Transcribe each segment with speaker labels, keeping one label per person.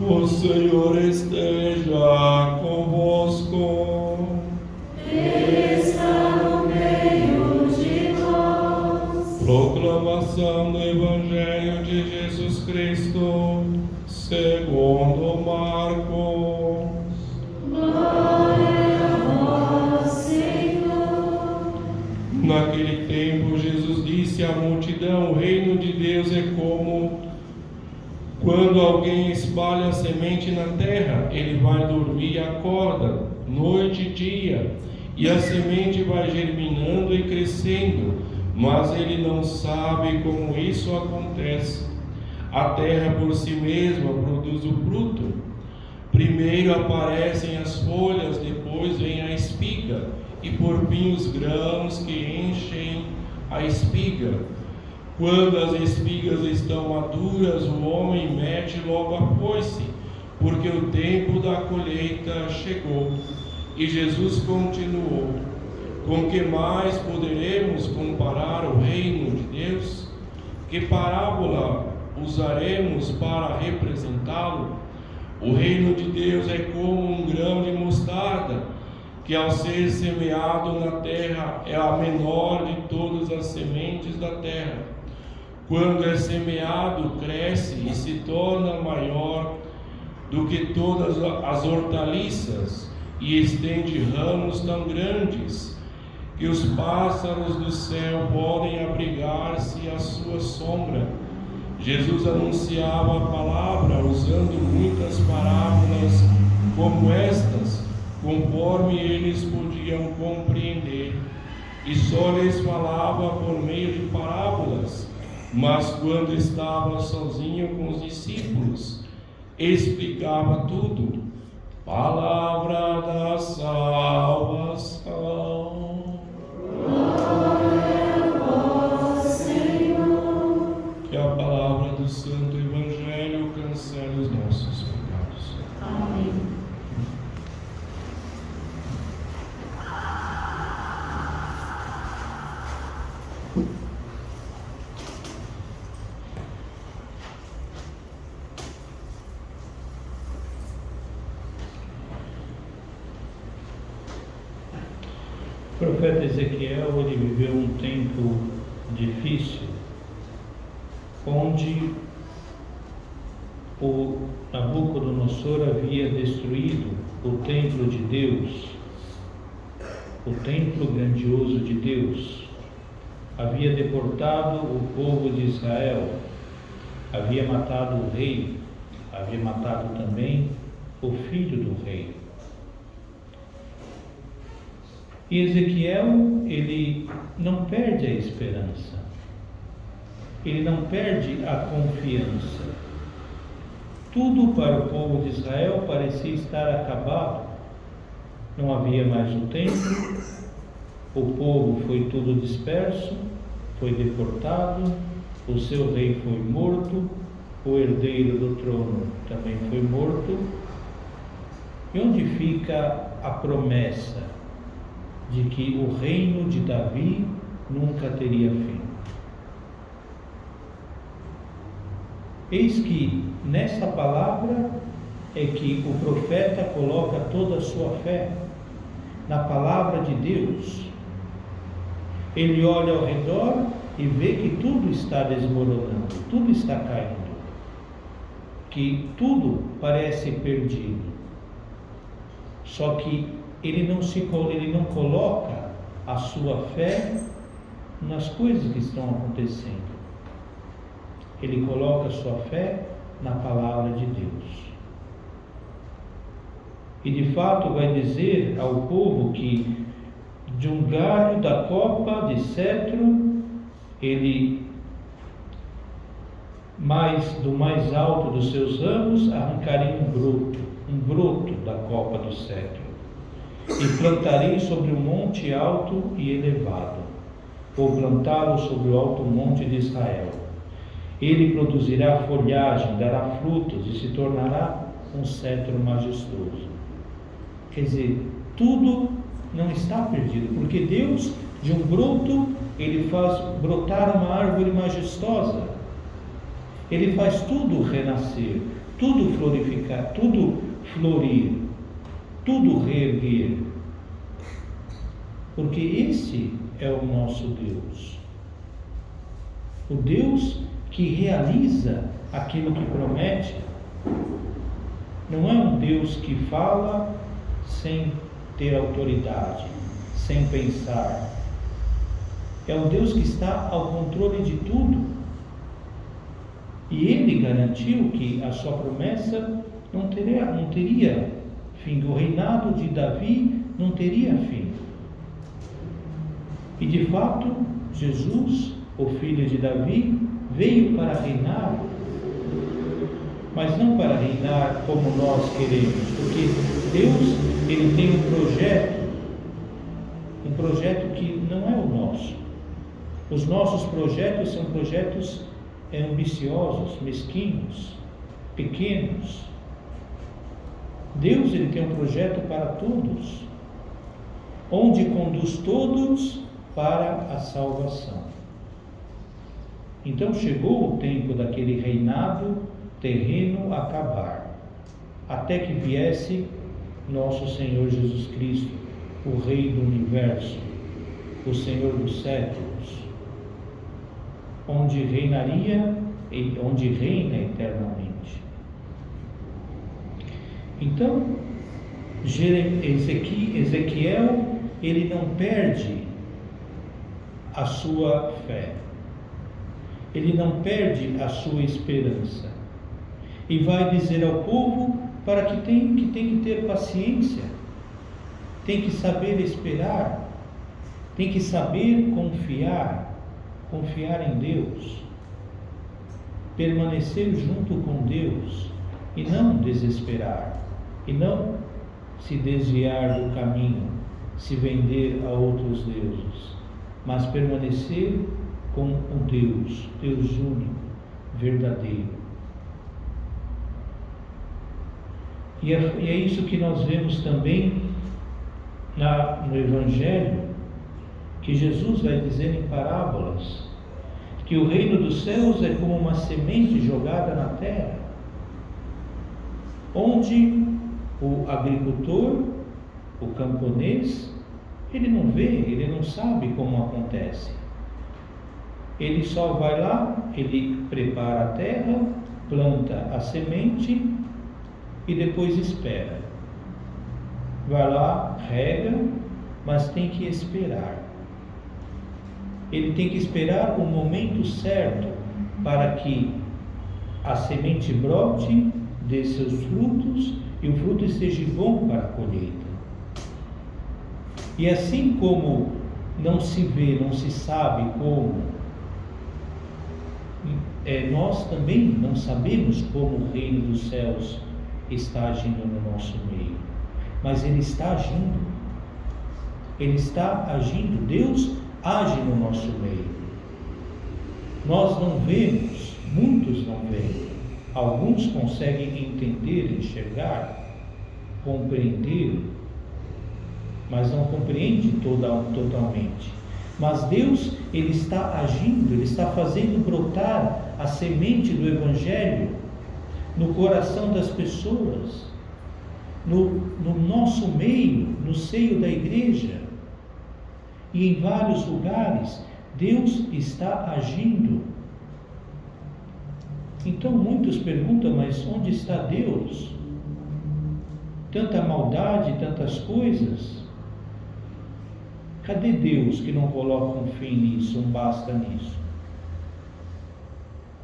Speaker 1: O Senhor esteja convosco.
Speaker 2: Está no meio de nós.
Speaker 1: Proclamação do Evangelho de Jesus Cristo, segundo Marcos.
Speaker 2: Glória a vós, Senhor.
Speaker 1: Naquele tempo, Jesus disse à multidão: o reino de Deus é como quando alguém espalha a semente na terra. Ele vai dormir e acorda, noite e dia, e a semente vai germinando e crescendo, mas ele não sabe como isso acontece. A terra por si mesma produz o fruto. Primeiro aparecem as folhas, depois vem a espiga, e por fim os grãos que enchem a espiga. Quando as espigas estão maduras, o homem mete logo a foice, porque o tempo da colheita chegou. E Jesus continuou: com que mais poderemos comparar o reino de Deus? Que parábola usaremos para representá-lo? O reino de Deus é como um grão de mostarda, que ao ser semeado na terra é a menor de todas as sementes da terra. Quando é semeado, cresce e se torna maior do que todas as hortaliças, e estende ramos tão grandes que os pássaros do céu podem abrigar-se à sua sombra. Jesus anunciava a palavra usando muitas parábolas como estas, conforme eles podiam compreender, e só lhes falava por meio de parábolas. Mas quando estava sozinho com os discípulos, explicava tudo. Palavra da salvação.
Speaker 2: Glória a vós, Senhor.
Speaker 1: Que a palavra do Santo Evangelho cancele os nossos pecados.
Speaker 2: Amém.
Speaker 3: O profeta Ezequiel, ele viveu um tempo difícil, onde o Nabucodonosor havia destruído o templo de Deus, o templo grandioso de Deus, havia deportado o povo de Israel, havia matado o rei, havia matado também o filho do rei. E Ezequiel, ele não perde a esperança, ele não perde a confiança. Tudo para o povo de Israel parecia estar acabado, não havia mais o templo, o povo foi tudo disperso, foi deportado, o seu rei foi morto, o herdeiro do trono também foi morto. E onde fica a promessa de que o reino de Davi nunca teria fim? Eis que nessa palavra é que o profeta coloca toda a sua fé na palavra de Deus. Ele olha ao redor e vê que tudo está desmoronando, tudo está caindo, que tudo parece perdido. Só que ele não coloca a sua fé nas coisas que estão acontecendo. Ele coloca a sua fé na palavra de Deus. E de fato vai dizer ao povo que de um galho da copa de cetro, ele do mais alto dos seus ramos arrancaria um broto da copa do cetro, e plantarei sobre um monte alto e elevado. Vou plantá-lo sobre o alto monte de Israel. Ele produzirá folhagem, dará frutos e se tornará um cetro majestoso. Quer dizer, tudo não está perdido, porque Deus, de um broto, ele faz brotar uma árvore majestosa. Ele faz tudo renascer, tudo florificar, tudo florir, tudo reerguer. Porque esse é o nosso Deus. O Deus que realiza aquilo que promete. Não é um Deus que fala sem ter autoridade, sem pensar. É um Deus que está ao controle de tudo. E Ele garantiu que a sua promessa não teria fim. O reinado de Davi não teria fim. E de fato, Jesus, o filho de Davi, veio para reinar, mas não para reinar como nós queremos, porque Deus, Ele tem um projeto que não é o nosso. Os nossos projetos são projetos ambiciosos, mesquinhos, pequenos. Deus, Ele tem um projeto para todos, onde conduz todos para a salvação. Então chegou o tempo daquele reinado terreno acabar, até que viesse nosso Senhor Jesus Cristo, o Rei do Universo, o Senhor dos séculos, onde reinaria e onde reina eternamente. Então, Ezequiel, ele não perde a sua fé, ele não perde a sua esperança, e vai dizer ao povo para que tem que ter paciência, tem que saber esperar, tem que saber confiar em Deus, permanecer junto com Deus e não desesperar, e não se desviar do caminho, se vender a outros deuses, mas permanecer com o Deus único, verdadeiro. E é isso que nós vemos também no Evangelho, que Jesus vai dizer em parábolas, que o reino dos céus é como uma semente jogada na terra, onde o agricultor, o camponês, ele não vê, ele não sabe como acontece. Ele só vai lá, ele prepara a terra, planta a semente e depois espera. Vai lá, rega, mas tem que esperar. Ele tem que esperar o momento certo para que a semente brote, dê seus frutos e o fruto esteja bom para a colheita. E assim como não se vê, não se sabe como, nós também não sabemos como o reino dos céus está agindo no nosso meio, mas Ele está agindo. Ele está agindo. Deus age no nosso meio. Nós não vemos, muitos não veem, alguns conseguem entender, enxergar, compreender, mas não compreende totalmente. Mas Deus, Ele está agindo, Ele está fazendo brotar a semente do Evangelho no coração das pessoas, no nosso meio, no seio da igreja. E em vários lugares, Deus está agindo. Então muitos perguntam, mas onde está Deus? Tanta maldade, tantas coisas. Cadê Deus que não coloca um fim nisso, um basta nisso?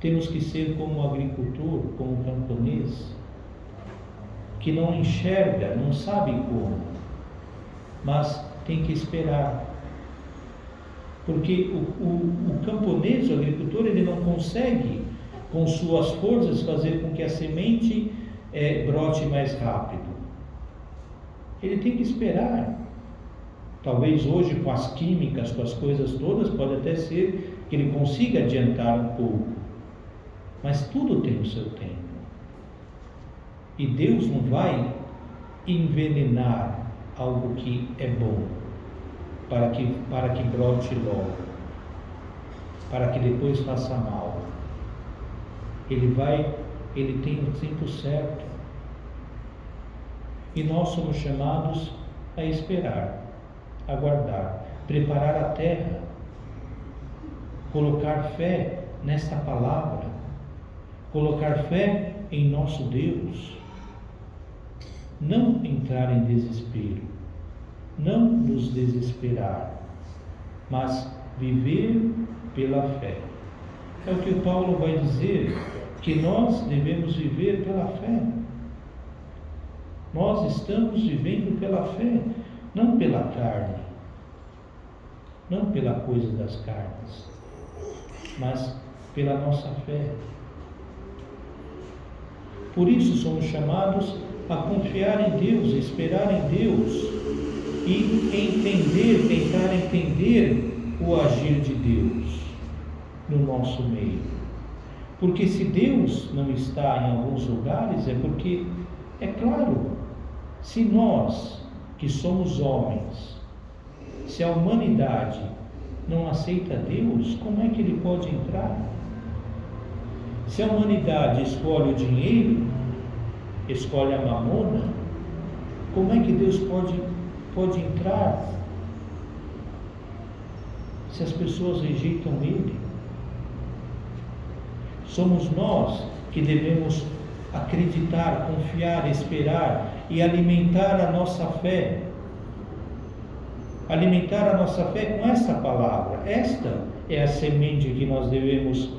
Speaker 3: Temos que ser como o agricultor, como o camponês, que não enxerga, não sabe como, mas tem que esperar. Porque o camponês, o agricultor, ele não consegue, com suas forças, fazer com que a semente brote mais rápido. Ele tem que esperar. Talvez hoje, com as químicas, com as coisas todas, pode até ser que ele consiga adiantar um pouco. Mas tudo tem o seu tempo. E Deus não vai envenenar algo que é bom, para que brote logo, para que depois faça mal. Ele vai Ele tem o tempo certo. E nós somos chamados a esperar, aguardar, preparar a terra, colocar fé nesta palavra, colocar fé em nosso Deus, não entrar em desespero, não nos desesperar, mas viver pela fé. É o que o Paulo vai dizer, que nós devemos viver pela fé. Nós estamos vivendo pela fé, não pela carne, não pela coisa das carnes, mas pela nossa fé. Por isso somos chamados a confiar em Deus, esperar em Deus e entender, tentar entender o agir de Deus no nosso meio. Porque se Deus não está em alguns lugares, é porque, é claro, se nós, que somos homens, se a humanidade não aceita Deus, como é que Ele pode entrar? Se a humanidade escolhe o dinheiro, escolhe a mamona, como é que Deus pode entrar? Se as pessoas rejeitam Ele. Somos nós que devemos acreditar, confiar, esperar e alimentar a nossa fé. Alimentar a nossa fé com essa palavra. Esta é a semente que nós devemos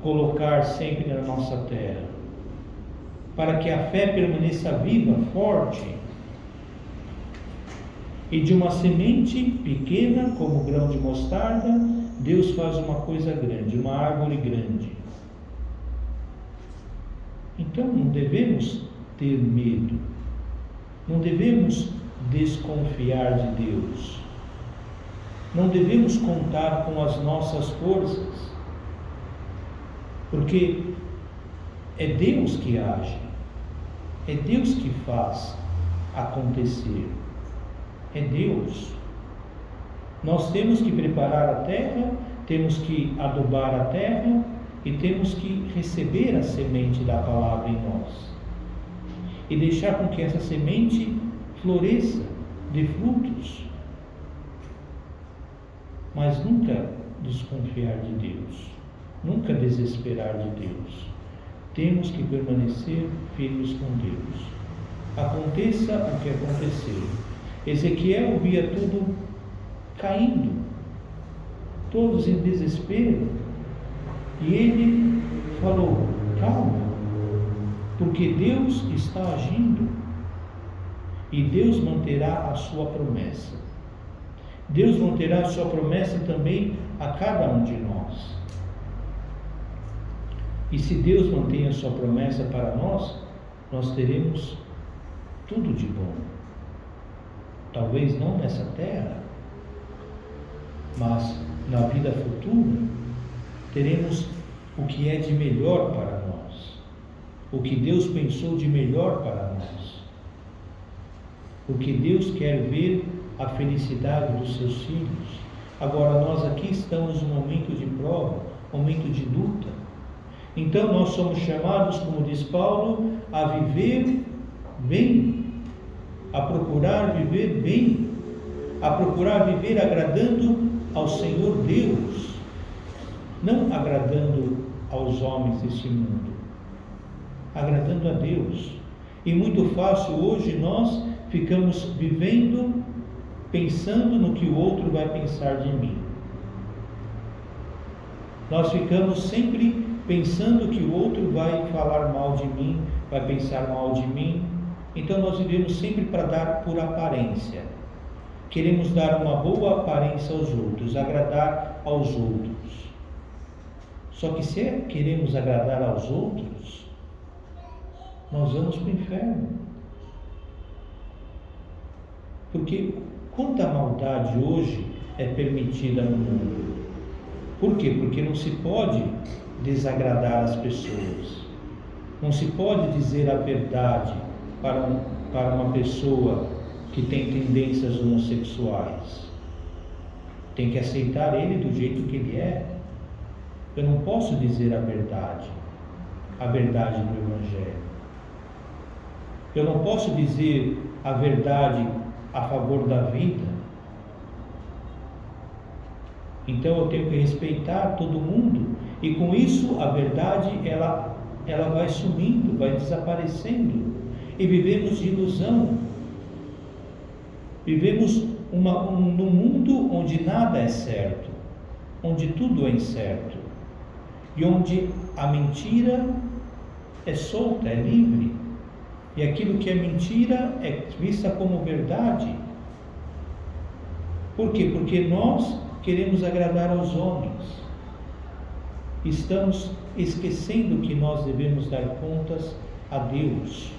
Speaker 3: colocar sempre na nossa terra, para que a fé permaneça viva, forte. E de uma semente pequena, como grão de mostarda, Deus faz uma coisa grande, uma árvore grande. Então não devemos ter medo, não devemos desconfiar de Deus, não devemos contar com as nossas forças, porque é Deus que age, é Deus que faz acontecer, é Deus. Nós temos que preparar a terra, temos que adubar a terra e temos que receber a semente da palavra em nós e deixar com que essa semente floresça, dê frutos, mas nunca desconfiar de Deus, nunca desesperar de Deus. Temos que permanecer firmes com Deus, aconteça o que acontecer. Ezequiel via tudo caindo, todos em desespero, e ele falou: calma, porque Deus está agindo e Deus manterá a sua promessa. Deus manterá a sua promessa também a cada um de nós. E se Deus mantém a sua promessa para nós, nós teremos tudo de bom. Talvez não nessa terra, mas na vida futura teremos o que é de melhor para nós, o que Deus pensou de melhor para nós, porque Deus quer ver a felicidade dos seus filhos. Agora nós aqui estamos num momento de prova, momento de luta. Então nós somos chamados, como diz Paulo, a viver bem, a procurar viver bem, a procurar viver agradando ao Senhor Deus, não agradando aos homens deste mundo, agradando a Deus. E muito fácil hoje nós ficamos vivendo pensando no que o outro vai pensar de mim. Nós ficamos sempre pensando que o outro vai falar mal de mim, vai pensar mal de mim. Então nós vivemos sempre para dar por aparência. Queremos dar uma boa aparência aos outros, agradar aos outros. Só que se queremos agradar aos outros, nós vamos para o inferno. Porque quanta maldade hoje é permitida no mundo. Por quê? Porque não se pode desagradar as pessoas. Não se pode dizer a verdade para uma pessoa que tem tendências homossexuais. Tem que aceitar ele do jeito que ele é. Eu não posso dizer a verdade. a verdade do Evangelho. Eu não posso dizer a verdade a favor da vida. Então eu tenho que respeitar todo mundo, e com isso a verdade ela vai sumindo, vai desaparecendo, e vivemos de ilusão. Vivemos num mundo onde nada é certo, onde tudo é incerto, e onde a mentira é solta, é livre, e aquilo que é mentira é vista como verdade. Por quê? Porque nós queremos agradar aos homens. Estamos esquecendo que nós devemos dar contas a Deus.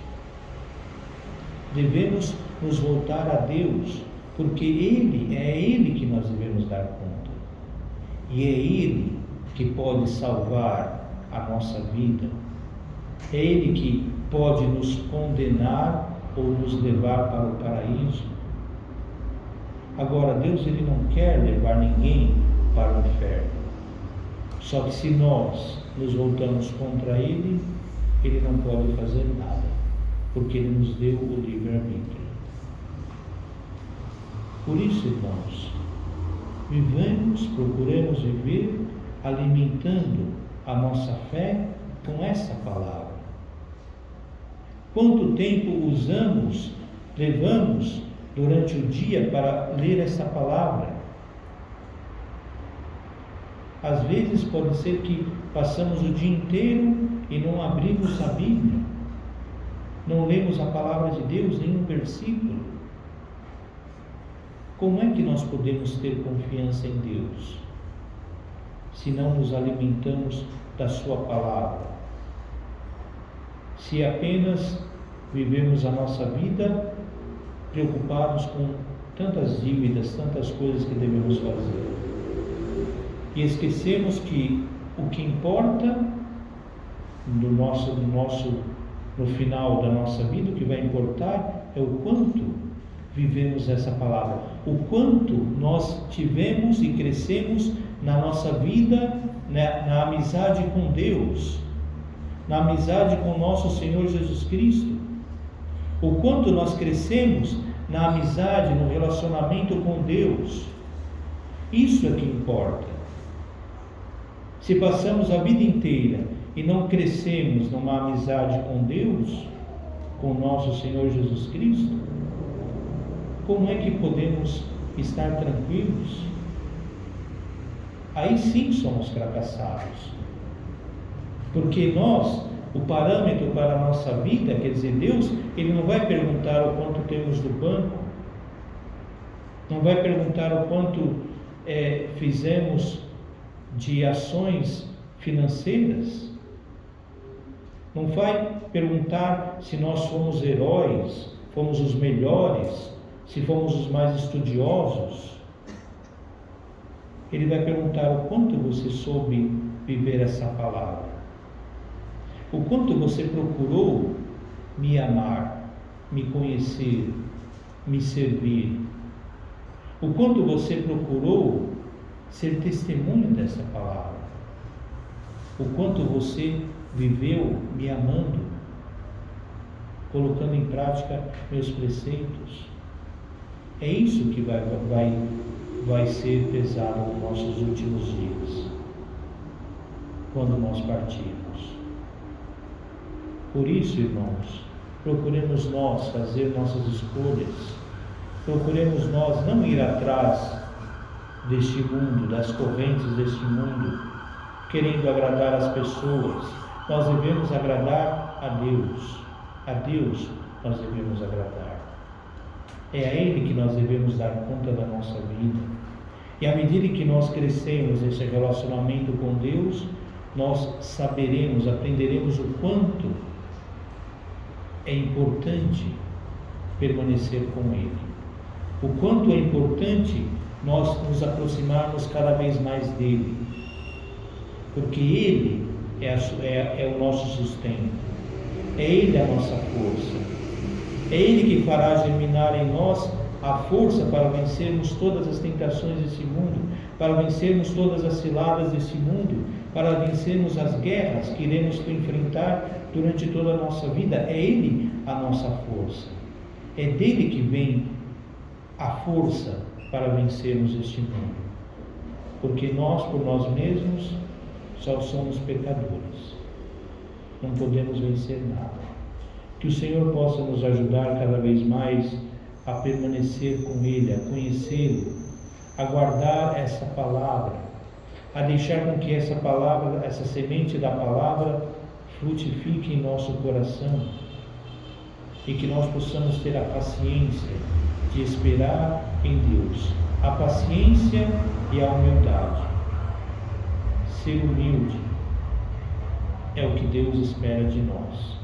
Speaker 3: Devemos nos voltar a Deus, porque é Ele que nós devemos dar conta. E é Ele que pode salvar a nossa vida. É Ele que pode nos condenar ou nos levar para o paraíso. Agora, Deus ele não quer levar ninguém para o inferno. Só que se nós nos voltamos contra Ele, Ele não pode fazer nada, porque Ele nos deu o livre-arbítrio. Por isso, irmãos, vivemos, procuremos viver alimentando a nossa fé com essa palavra. Quanto tempo levamos durante o dia para ler essa palavra? Às vezes pode ser que passamos o dia inteiro e não abrimos a Bíblia, não lemos a palavra de Deus, nenhum versículo. Como é que nós podemos ter confiança em Deus se não nos alimentamos da sua palavra? Se apenas vivemos a nossa vida preocupados com tantas dívidas, tantas coisas que devemos fazer, e esquecemos que o que importa no final da nossa vida, o que vai importar é o quanto vivemos essa palavra, o quanto nós tivemos e crescemos na nossa vida, na amizade com Deus, na amizade com nosso Senhor Jesus Cristo, o quanto nós crescemos na amizade, no relacionamento com Deus. Isso é que importa. Se passamos a vida inteira e não crescemos numa amizade com Deus, com nosso Senhor Jesus Cristo, como é que podemos estar tranquilos? Aí sim somos fracassados. Porque o parâmetro para a nossa vida, quer dizer, Deus, Ele não vai perguntar o quanto temos do banco, não vai perguntar o quanto fizemos de ações financeiras, não vai perguntar se nós fomos heróis, fomos os melhores, se fomos os mais estudiosos. Ele vai perguntar o quanto você soube viver essa palavra, o quanto você procurou me amar, me conhecer, me servir, o quanto você procurou ser testemunha dessa palavra, o quanto você viveu me amando, colocando em prática meus preceitos. É isso que vai ser pesado nos nossos últimos dias, quando nós partirmos. Por isso, irmãos, procuremos nós fazer nossas escolhas, procuremos nós não ir atrás deste mundo, das correntes deste mundo, querendo agradar as pessoas. Nós devemos agradar a Deus nós devemos agradar. É a Ele que nós devemos dar conta da nossa vida. E à medida que nós crescemos nesse relacionamento com Deus, nós saberemos, aprenderemos o quanto é importante permanecer com Ele, o quanto é importante nós nos aproximarmos cada vez mais dEle, porque Ele é o nosso sustento, é Ele a nossa força, é Ele que fará germinar em nós a força para vencermos todas as tentações desse mundo, para vencermos todas as ciladas desse mundo, para vencermos as guerras que iremos enfrentar durante toda a nossa vida. É Ele a nossa força. É dele que vem a força para vencermos este mundo. Porque nós, por nós mesmos, só somos pecadores. Não podemos vencer nada. Que o Senhor possa nos ajudar cada vez mais a permanecer com Ele, a conhecê-lo, a guardar essa palavra, a deixar com que essa palavra, essa semente da palavra, frutifique em nosso coração e que nós possamos ter a paciência de esperar em Deus, a paciência e a humildade. Ser humilde é o que Deus espera de nós.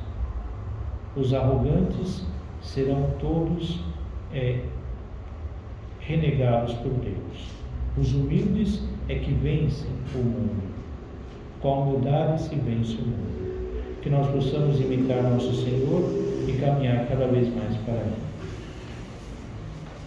Speaker 3: Os arrogantes serão todos renegados por Deus. Os humildes é que vencem o mundo. Com a humildade se vence o mundo. Que nós possamos imitar nosso Senhor e caminhar cada vez mais para Ele.